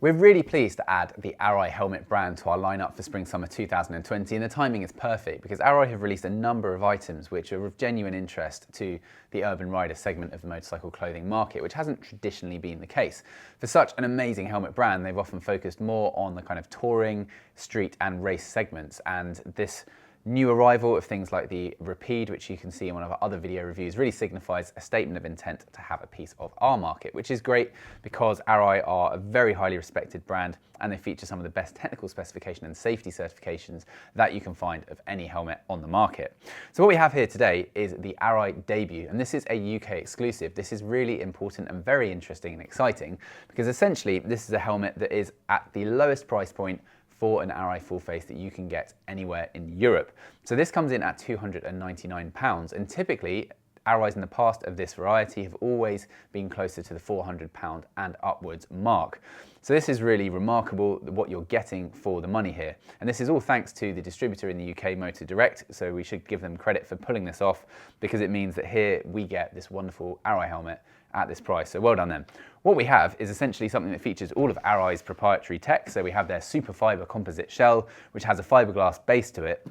We're really pleased to add the Arai helmet brand to our lineup for Spring/Summer 2020, and the timing is perfect because Arai have released a number of items which are of genuine interest to the urban rider segment of the motorcycle clothing market, which hasn't traditionally been the case. For such an amazing helmet brand, they've often focused more on the kind of touring, street and race segments, and this new arrival of things like the Rapide, which you can see in one of our other video reviews, really signifies a statement of intent to have a piece of our market, which is great because Arai are a very highly respected brand and they feature some of the best technical specification and safety certifications that you can find of any helmet on the market. So what we have here today is the Arai debut, and this is a UK exclusive. This is really important and very interesting and exciting because essentially this is a helmet that is at the lowest price point for an Arai full face that you can get anywhere in Europe. So this comes in at £299, and typically Arai's in the past of this variety have always been closer to the £400 and upwards mark. So this is really remarkable what you're getting for the money here. And this is all thanks to the distributor in the UK, Motor Direct, so we should give them credit for pulling this off because it means that here we get this wonderful Arai helmet at this price, so well done them. What we have is essentially something that features all of Arai's proprietary tech. So we have their super fiber composite shell, which has a fiberglass base to it,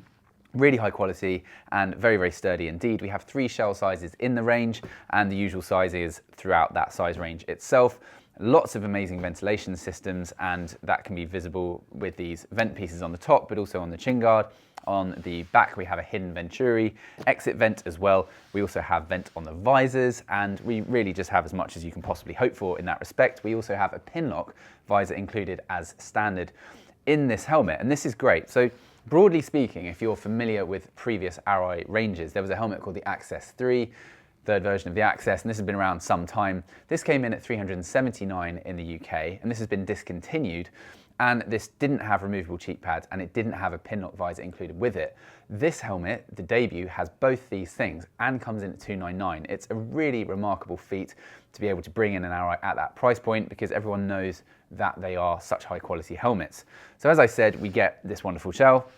really high quality and very, very sturdy indeed. We have 3 shell sizes in the range and the usual sizes throughout that size range itself. Lots of amazing ventilation systems, and that can be visible with these vent pieces on the top, but also on the chin guard. On the back, we have a hidden Venturi exit vent as well. We also have vent on the visors, and we really just have as much as you can possibly hope for in that respect. We also have a pin lock visor included as standard in this helmet, and this is great. So broadly speaking, if you're familiar with previous Arai ranges, there was a helmet called the Access 3, third version of the Access, and this has been around some time. This came in at $379 in the UK, and this has been discontinued. And this didn't have removable cheek pads, and it didn't have a pin lock visor included with it. This helmet, the debut, has both these things and comes in at $299. It's a really remarkable feat to be able to bring in an Arai at that price point because everyone knows that they are such high quality helmets. So as I said, we get this wonderful shell.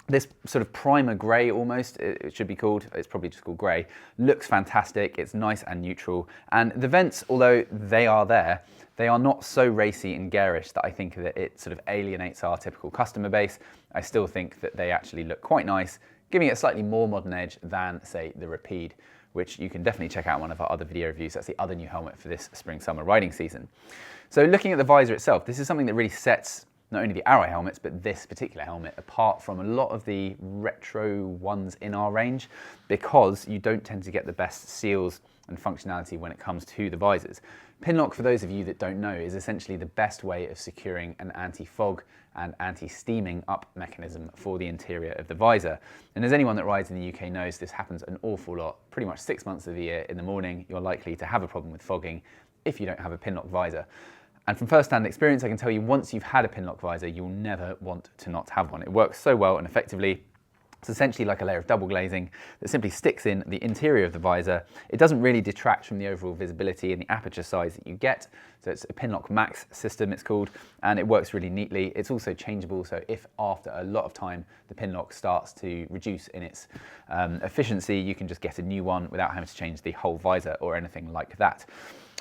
This sort of primer grey almost, it should be called, it's probably just called grey, looks fantastic, it's nice and neutral. And the vents, although they are there, they are not so racy and garish that I think that it sort of alienates our typical customer base. I still think that they actually look quite nice, giving it a slightly more modern edge than, say, the Rapide, which you can definitely check out in one of our other video reviews. That's the other new helmet for this spring-summer riding season. So looking at the visor itself, this is something that really sets not only the Arai helmets, but this particular helmet apart from a lot of the retro ones in our range because you don't tend to get the best seals and functionality when it comes to the visors. Pinlock, for those of you that don't know, is essentially the best way of securing an anti-fog and anti-steaming up mechanism for the interior of the visor. And as anyone that rides in the UK knows, this happens an awful lot. Pretty much 6 months of the year in the morning, you're likely to have a problem with fogging if you don't have a pinlock visor. And from first-hand experience, I can tell you once you've had a pinlock visor, you'll never want to not have one. It works so well and effectively. It's essentially like a layer of double glazing that simply sticks in the interior of the visor. It doesn't really detract from the overall visibility and the aperture size that you get. So it's a Pinlock Max system, it's called, and it works really neatly. It's also changeable, so if after a lot of time the pinlock starts to reduce in its efficiency, you can just get a new one without having to change the whole visor or anything like that.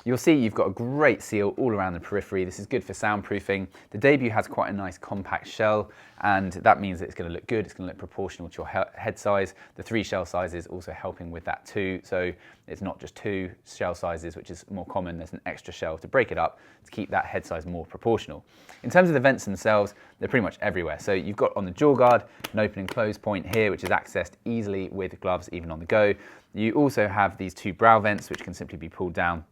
You'll see you've got a great seal all around the periphery. This is good for soundproofing. The debut has quite a nice compact shell, and that means that it's going to look good. It's going to look proportional to your head size. The 3 shell sizes also helping with that too. So it's not just 2 shell sizes, which is more common. There's an extra shell to break it up to keep that head size more proportional. In terms of the vents themselves, they're pretty much everywhere. So you've got on the jaw guard an open and close point here, which is accessed easily with gloves even on the go. You also have these 2 brow vents, which can simply be pulled down.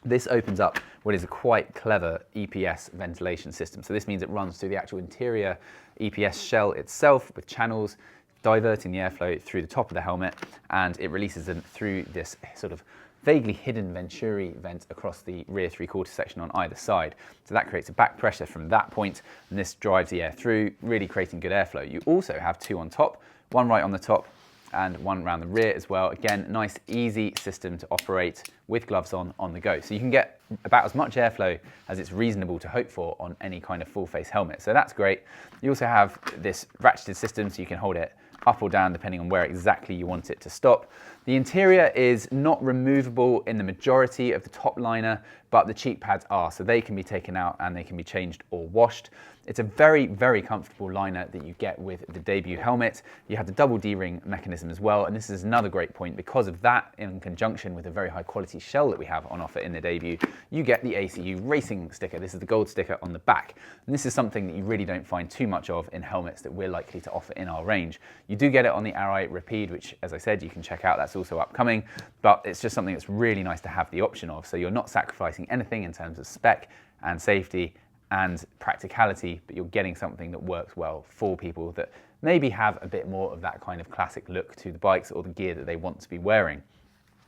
This opens up what is a quite clever EPS ventilation system. So this means it runs through the actual interior EPS shell itself with channels diverting the airflow through the top of the helmet, and it releases them through this sort of vaguely hidden Venturi vent across the rear 3/4 section on either side. So that creates a back pressure from that point, and this drives the air through, really creating good airflow. You also have 2 on top, one right on the top and one around the rear as well. Again, nice, easy system to operate with gloves on the go. So you can get about as much airflow as it's reasonable to hope for on any kind of full face helmet. So that's great. You also have this ratcheted system so you can hold it up or down depending on where exactly you want it to stop. The interior is not removable in the majority of the top liner, but the cheek pads are, so they can be taken out and they can be changed or washed. It's a very, very comfortable liner that you get with the debut helmet. You have the double D-ring mechanism as well, and this is another great point. Because of that, in conjunction with a very high quality shell that we have on offer in the debut, you get the ACU racing sticker. This is the gold sticker on the back. And this is something that you really don't find too much of in helmets that we're likely to offer in our range. You do get it on the Arai Rapide, which, as I said, you can check out. That's also upcoming, but it's just something that's really nice to have the option of. So you're not sacrificing anything in terms of spec and safety and practicality, but you're getting something that works well for people that maybe have a bit more of that kind of classic look to the bikes or the gear that they want to be wearing.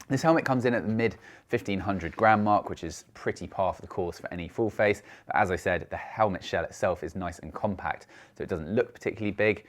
This helmet comes in at the mid 1500 gram mark, which is pretty par for the course for any full face. But as I said, the helmet shell itself is nice and compact, so it doesn't look particularly big.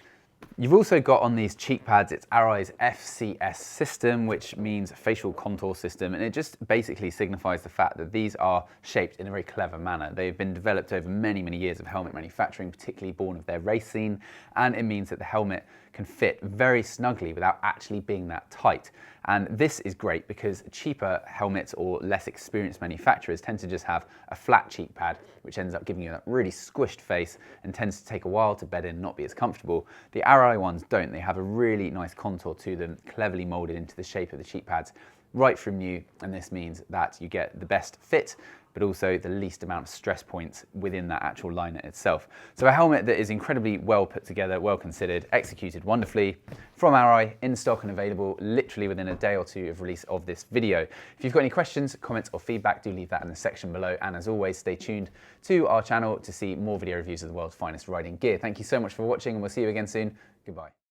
You've also got on these cheek pads, it's Arai's FCS System, which means facial contour system, and it just basically signifies the fact that these are shaped in a very clever manner. They've been developed over many, many years of helmet manufacturing, particularly born of their race scene, and it means that the helmet can fit very snugly without actually being that tight. And this is great because cheaper helmets or less experienced manufacturers tend to just have a flat cheek pad, which ends up giving you that really squished face and tends to take a while to bed in and not be as comfortable. The Arai ones don't. They have a really nice contour to them, cleverly molded into the shape of the cheek pads right from new, and this means that you get the best fit but also the least amount of stress points within that actual liner itself. So a helmet that is incredibly well put together, well considered, executed wonderfully from Arai, in stock and available literally within a day or two of release of this video. If you've got any questions, comments or feedback, do leave that in the section below, and as always, stay tuned to our channel to see more video reviews of the world's finest riding gear. Thank you so much for watching, and we'll see you again soon. Goodbye.